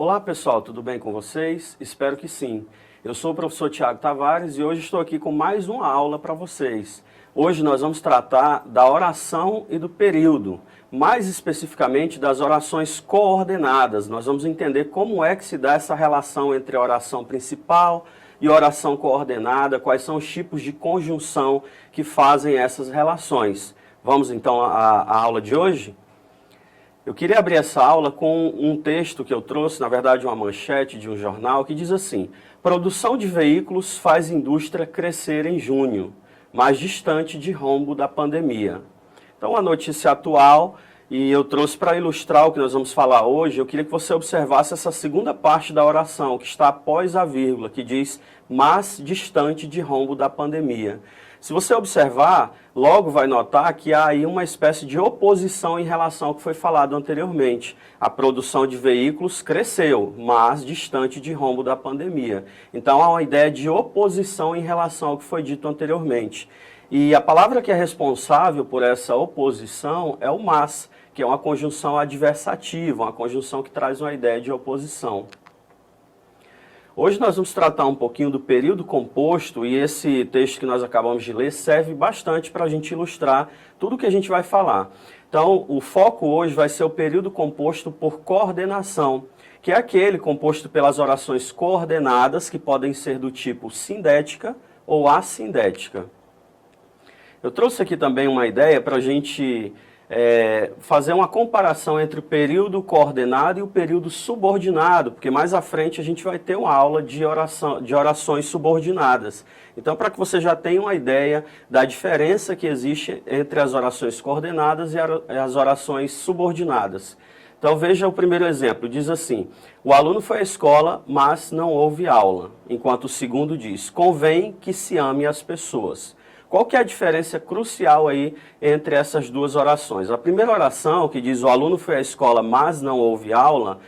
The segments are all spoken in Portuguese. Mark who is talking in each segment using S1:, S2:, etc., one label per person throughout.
S1: Olá pessoal, tudo bem com vocês? Espero que sim. Eu sou o professor Tiago Tavares e hoje estou aqui com mais uma aula para vocês. Hoje nós vamos tratar da oração e do período, mais especificamente das orações coordenadas. Nós vamos entender como é que se dá essa relação entre a oração principal e oração coordenada, quais são os tipos de conjunção que fazem essas relações. Vamos então à aula de hoje? Eu queria abrir essa aula com um texto que eu trouxe, na verdade uma manchete de um jornal, que diz assim: produção de veículos faz indústria crescer em junho, mais distante de rombo da pandemia. Então, a notícia atual, e eu trouxe para ilustrar o que nós vamos falar hoje, eu queria que você observasse essa segunda parte da oração, que está após a vírgula, que diz, mais distante de rombo da pandemia. Se você observar, logo vai notar que há aí uma espécie de oposição em relação ao que foi falado anteriormente. A produção de veículos cresceu, mas distante de rombo da pandemia. Então há uma ideia de oposição em relação ao que foi dito anteriormente. E a palavra que é responsável por essa oposição é o mas, que é uma conjunção adversativa, uma conjunção que traz uma ideia de oposição. Hoje nós vamos tratar um pouquinho do período composto e esse texto que nós acabamos de ler serve bastante para a gente ilustrar tudo o que a gente vai falar. Então, o foco hoje vai ser o período composto por coordenação, que é aquele composto pelas orações coordenadas, que podem ser do tipo sindética ou assindética. Eu trouxe aqui também uma ideia para a gente fazer uma comparação entre o período coordenado e o período subordinado, porque mais à frente a gente vai ter uma aula de orações subordinadas. Então, para que você já tenha uma ideia da diferença que existe entre as orações coordenadas e as orações subordinadas. Então, veja o primeiro exemplo, diz assim: o aluno foi à escola, mas não houve aula, enquanto o segundo diz, convém que se ame as pessoas. Qual que é a diferença crucial aí entre essas duas orações? A primeira oração, que diz o aluno foi à escola, mas não houve aula,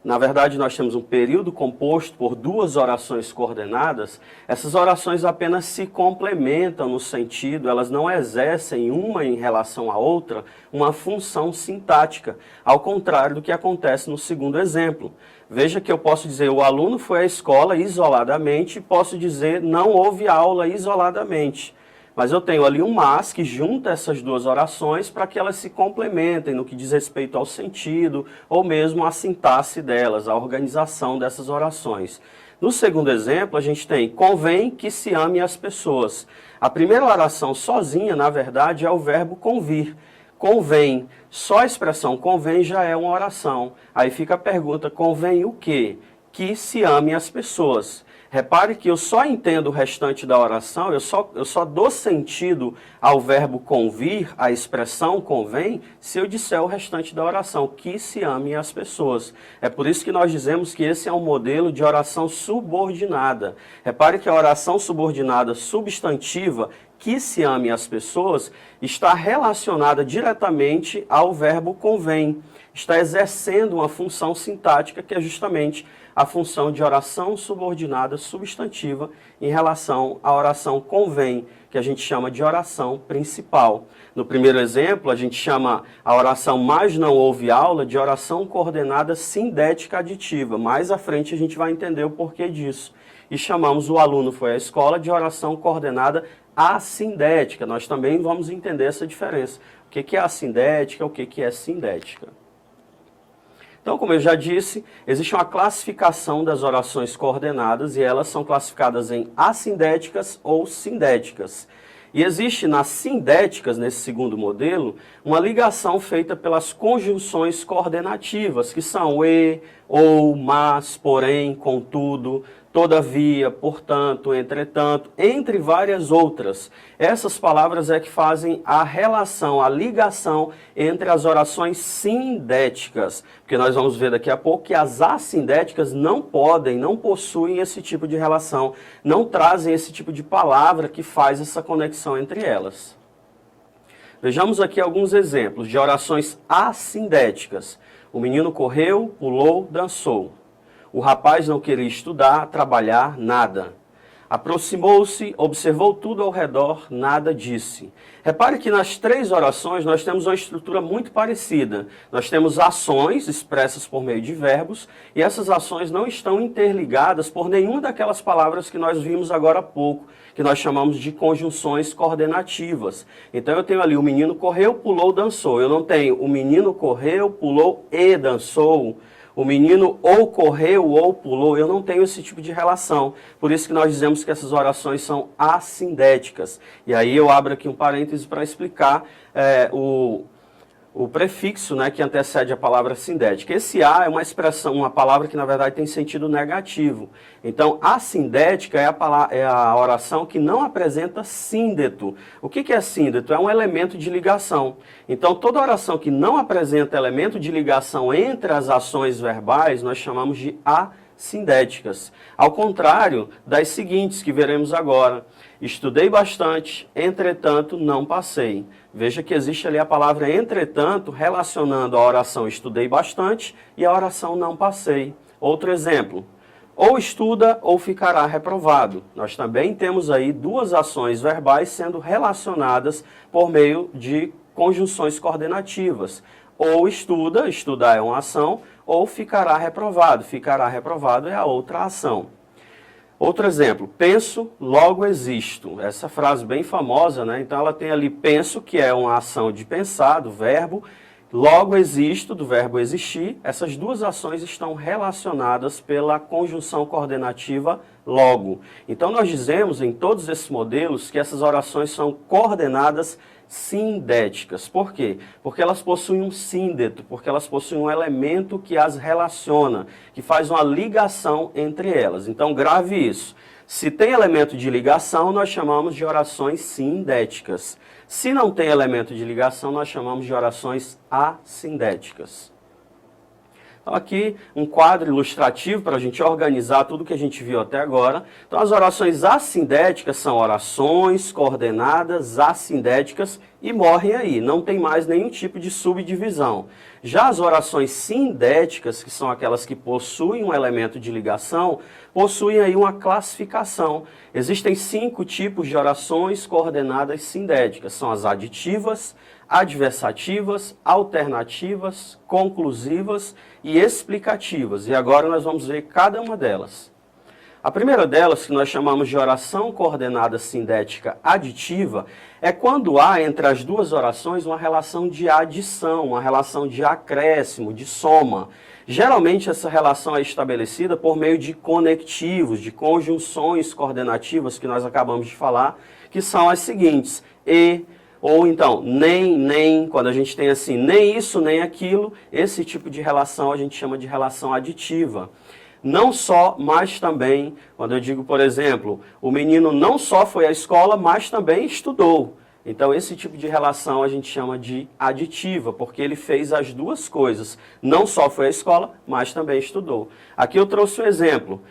S1: na verdade nós temos um período composto por duas orações coordenadas. Essas orações apenas se complementam no sentido, elas não exercem uma em relação à outra uma função sintática, ao contrário do que acontece no segundo exemplo. Veja que eu posso dizer o aluno foi à escola isoladamente e posso dizer não houve aula isoladamente. Mas eu tenho ali um mas que junta essas duas orações para que elas se complementem no que diz respeito ao sentido ou mesmo à sintaxe delas, à organização dessas orações. No segundo exemplo, a gente tem convém que se ame as pessoas. A primeira oração sozinha, na verdade, é o verbo convir. Convém, só a expressão convém já é uma oração. Aí fica a pergunta, convém o quê? Que se ame as pessoas. Repare que eu só entendo o restante da oração, eu só dou sentido ao verbo convir, à expressão convém, se eu disser o restante da oração, que se amem as pessoas. É por isso que nós dizemos que esse é um modelo de oração subordinada. Repare que a oração subordinada substantiva, que se ame as pessoas, está relacionada diretamente ao verbo convém. Está exercendo uma função sintática que é justamente a função de oração subordinada substantiva em relação à oração convém, que a gente chama de oração principal. No primeiro exemplo, a gente chama a oração mas não houve aula de oração coordenada sindética aditiva. Mais à frente a gente vai entender o porquê disso. E chamamos o aluno foi à escola de oração coordenada assindética. Nós também vamos entender essa diferença. O que é assindética, o que é sindética. Então, como eu já disse, existe uma classificação das orações coordenadas e elas são classificadas em assindéticas ou sindéticas. E existe nas sindéticas, nesse segundo modelo, uma ligação feita pelas conjunções coordenativas, que são e, ou, mas, porém, contudo, todavia, portanto, entretanto, entre várias outras. Essas palavras é que fazem a relação, a ligação entre as orações sindéticas, porque nós vamos ver daqui a pouco que as assindéticas não possuem esse tipo de relação, não trazem esse tipo de palavra que faz essa conexão entre elas. Vejamos aqui alguns exemplos de orações assindéticas. O menino correu, pulou, dançou. O rapaz não queria estudar, trabalhar, nada. Aproximou-se, observou tudo ao redor, nada disse. Repare que nas 3 orações nós temos uma estrutura muito parecida. Nós temos ações expressas por meio de verbos e essas ações não estão interligadas por nenhuma daquelas palavras que nós vimos agora há pouco, que nós chamamos de conjunções coordenativas. Então eu tenho ali o menino correu, pulou, dançou. Eu não tenho o menino correu, pulou e dançou. O menino ou correu ou pulou, eu não tenho esse tipo de relação. Por isso que nós dizemos que essas orações são assindéticas. E aí eu abro aqui um parêntese para explicar o prefixo, né, que antecede a palavra sindética. Esse a é uma expressão, uma palavra que na verdade tem sentido negativo. Então, assindética é a oração que não apresenta síndeto. O que é síndeto? É um elemento de ligação. Então, toda oração que não apresenta elemento de ligação entre as ações verbais, nós chamamos de assindéticas. Ao contrário das seguintes que veremos agora. Estudei bastante, entretanto não passei. Veja que existe ali a palavra entretanto relacionando a oração estudei bastante e a oração não passei. Outro exemplo, ou estuda ou ficará reprovado. Nós também temos aí 2 ações verbais sendo relacionadas por meio de conjunções coordenativas. Ou estuda, estudar é uma ação, ou ficará reprovado é a outra ação. Outro exemplo, penso, logo existo. Essa frase bem famosa, né? Então ela tem ali penso, que é uma ação de pensar, do verbo, logo existo, do verbo existir. Essas 2 ações estão relacionadas pela conjunção coordenativa logo. Então nós dizemos em todos esses modelos que essas orações são coordenadas sindéticas. Por quê? Porque elas possuem um síndeto, porque elas possuem um elemento que as relaciona, que faz uma ligação entre elas. Então grave isso. Se tem elemento de ligação, nós chamamos de orações sindéticas. Se não tem elemento de ligação, nós chamamos de orações assindéticas. Então aqui um quadro ilustrativo para a gente organizar tudo que a gente viu até agora. Então as orações assindéticas são orações coordenadas assindéticas e morrem aí, não tem mais nenhum tipo de subdivisão. Já as orações sindéticas, que são aquelas que possuem um elemento de ligação, possuem aí uma classificação. Existem 5 tipos de orações coordenadas sindéticas, são as aditivas, adversativas, alternativas, conclusivas e explicativas. E agora nós vamos ver cada uma delas. A primeira delas, que nós chamamos de oração coordenada sindética aditiva, é quando há entre as 2 orações uma relação de adição, uma relação de acréscimo, de soma. Geralmente essa relação é estabelecida por meio de conectivos, de conjunções coordenativas que nós acabamos de falar, que são as seguintes: e, ou então, nem, quando a gente tem assim, nem isso, nem aquilo, esse tipo de relação a gente chama de relação aditiva. Não só, mas também, quando eu digo, por exemplo, o menino não só foi à escola, mas também estudou. Então, esse tipo de relação a gente chama de aditiva, porque ele fez as 2 coisas. Não só foi à escola, mas também estudou. Aqui eu trouxe um exemplo.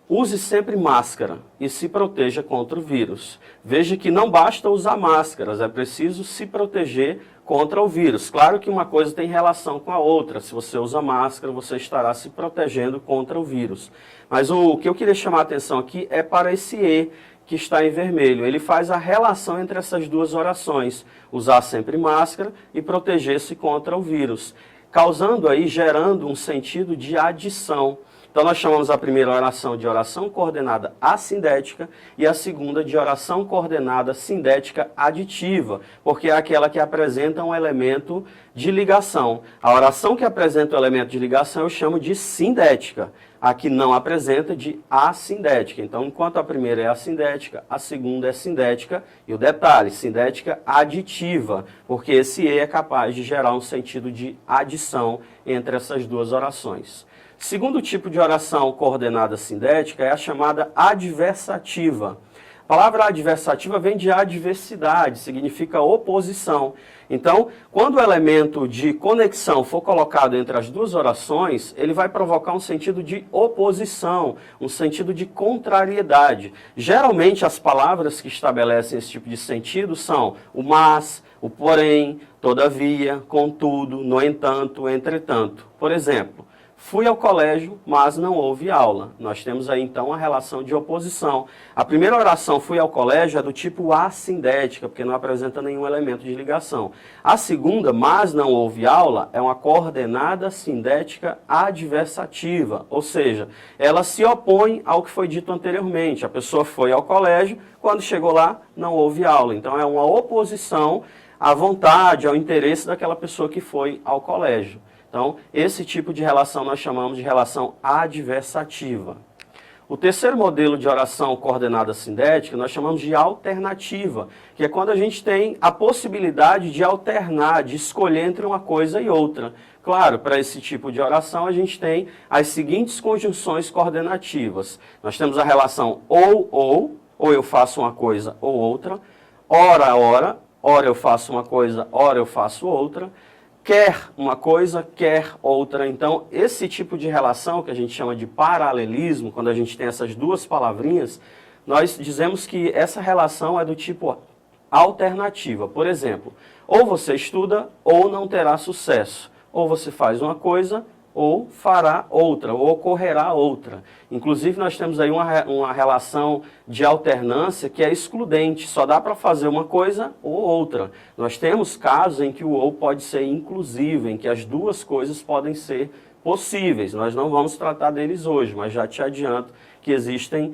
S1: Use sempre máscara e se proteja contra o vírus. Veja que não basta usar máscaras, é preciso se proteger contra o vírus. Claro que uma coisa tem relação com a outra. Se você usa máscara, você estará se protegendo contra o vírus. Mas o que eu queria chamar a atenção aqui é para esse E que está em vermelho. Ele faz a relação entre essas 2 orações. Usar sempre máscara e proteger-se contra o vírus. Causando aí, gerando um sentido de adição. Então nós chamamos a primeira oração de oração coordenada assindética e a segunda de oração coordenada sindética aditiva, porque é aquela que apresenta um elemento de ligação. A oração que apresenta o elemento de ligação eu chamo de sindética, a que não apresenta de assindética. Então, enquanto a primeira é assindética, a segunda é sindética e o detalhe, sindética aditiva, porque esse E é capaz de gerar um sentido de adição entre essas 2 orações. Segundo tipo de oração coordenada sindética é a chamada adversativa. A palavra adversativa vem de adversidade, significa oposição. Então, quando o elemento de conexão for colocado entre as 2 orações, ele vai provocar um sentido de oposição, um sentido de contrariedade. Geralmente, as palavras que estabelecem esse tipo de sentido são o mas, o porém, todavia, contudo, no entanto, entretanto. Por exemplo, Fui ao colégio, mas não houve aula. Nós temos aí então a relação de oposição. A primeira oração, fui ao colégio, é do tipo assindética, porque não apresenta nenhum elemento de ligação. A segunda, mas não houve aula, é uma coordenada sindética adversativa, ou seja, ela se opõe ao que foi dito anteriormente. A pessoa foi ao colégio, quando chegou lá, não houve aula. Então é uma oposição à vontade, ao interesse daquela pessoa que foi ao colégio. Então, esse tipo de relação nós chamamos de relação adversativa. O terceiro modelo de oração coordenada sindética nós chamamos de alternativa, que é quando a gente tem a possibilidade de alternar, de escolher entre uma coisa e outra. Claro, para esse tipo de oração a gente tem as seguintes conjunções coordenativas. Nós temos a relação ou eu faço uma coisa ou outra, ora eu faço uma coisa, ora eu faço outra, quer uma coisa, quer outra. Então, esse tipo de relação, que a gente chama de paralelismo, quando a gente tem essas duas palavrinhas, nós dizemos que essa relação é do tipo alternativa. Por exemplo, ou você estuda ou não terá sucesso. Ou você faz uma coisa ou fará outra, ou ocorrerá outra. Inclusive, nós temos aí uma relação de alternância que é excludente, só dá para fazer uma coisa ou outra. Nós temos casos em que o ou pode ser inclusivo, em que as duas coisas podem ser possíveis. Nós não vamos tratar deles hoje, mas já te adianto que existem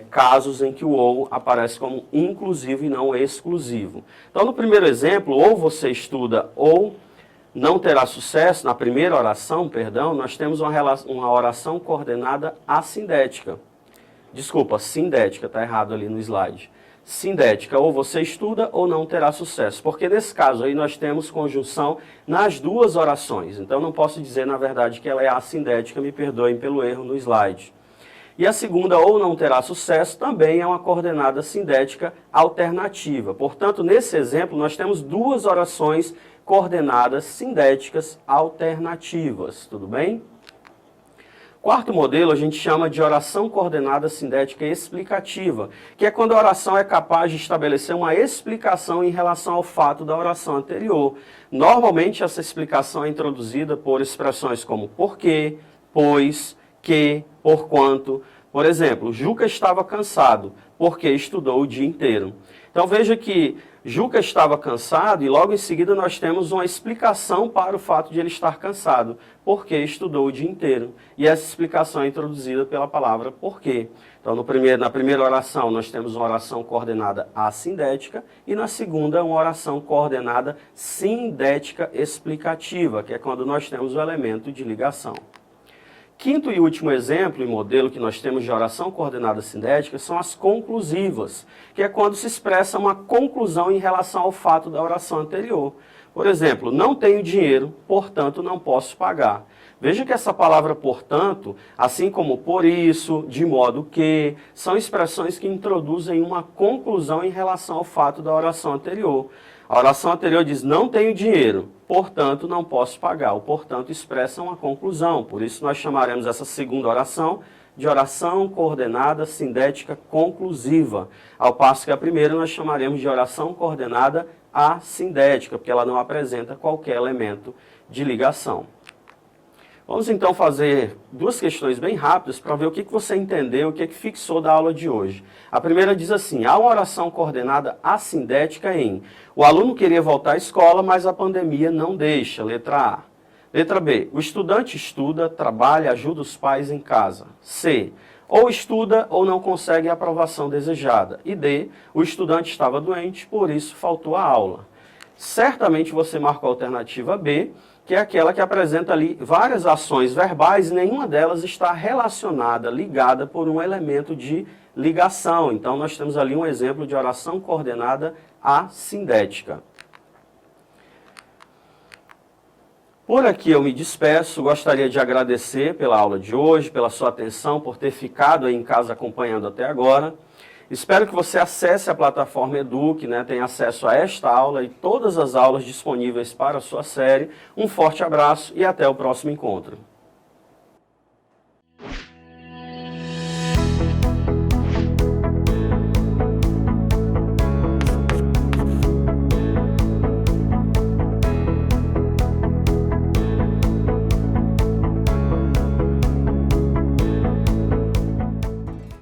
S1: casos em que o ou aparece como inclusivo e não exclusivo. Então, no primeiro exemplo, ou você estuda ou não terá sucesso, na primeira oração, nós temos uma oração coordenada assindética. Desculpa, sindética, está errado ali no slide. Sindética, ou você estuda ou não terá sucesso. Porque nesse caso aí nós temos conjunção nas duas orações. Então não posso dizer, na verdade, que ela é assindética, me perdoem pelo erro no slide. E a segunda, ou não terá sucesso, também é uma coordenada sindética alternativa. Portanto, nesse exemplo, nós temos duas orações coordenadas sindéticas alternativas, tudo bem? Quarto modelo a gente chama de oração coordenada sindética explicativa, que é quando a oração é capaz de estabelecer uma explicação em relação ao fato da oração anterior. Normalmente essa explicação é introduzida por expressões como porquê, pois, que, porquanto. Por exemplo, Juca estava cansado porque estudou o dia inteiro. Então veja que Juca estava cansado e logo em seguida nós temos uma explicação para o fato de ele estar cansado, porque estudou o dia inteiro. E essa explicação é introduzida pela palavra porquê. Então na primeira oração nós temos uma oração coordenada assindética e na segunda uma oração coordenada sindética explicativa, que é quando nós temos o elemento de ligação. Quinto e último exemplo e modelo que nós temos de oração coordenada sindética são as conclusivas, que é quando se expressa uma conclusão em relação ao fato da oração anterior. Por exemplo, não tenho dinheiro, portanto não posso pagar. Veja que essa palavra portanto, assim como por isso, de modo que, são expressões que introduzem uma conclusão em relação ao fato da oração anterior. A oração anterior diz, não tenho dinheiro, portanto não posso pagar. O portanto expressa uma conclusão, por isso nós chamaremos essa segunda oração de oração coordenada sindética conclusiva. Ao passo que a primeira nós chamaremos de oração coordenada assindética, porque ela não apresenta qualquer elemento de ligação. Vamos então fazer duas questões bem rápidas para ver o que você entendeu, o que fixou da aula de hoje. A primeira diz assim, há uma oração coordenada assindética em o aluno queria voltar à escola, mas a pandemia não deixa, letra A. Letra B, o estudante estuda, trabalha, ajuda os pais em casa. C, ou estuda ou não consegue a aprovação desejada. E D, o estudante estava doente, por isso faltou a aula. Certamente você marcou a alternativa B, que é aquela que apresenta ali várias ações verbais e nenhuma delas está relacionada, ligada por um elemento de ligação. Então nós temos ali um exemplo de oração coordenada assindética. Por aqui eu me despeço, gostaria de agradecer pela aula de hoje, pela sua atenção, por ter ficado aí em casa acompanhando até agora. Espero que você acesse a plataforma Eduque, tenha acesso a esta aula e todas as aulas disponíveis para a sua série. Um forte abraço e até o próximo encontro.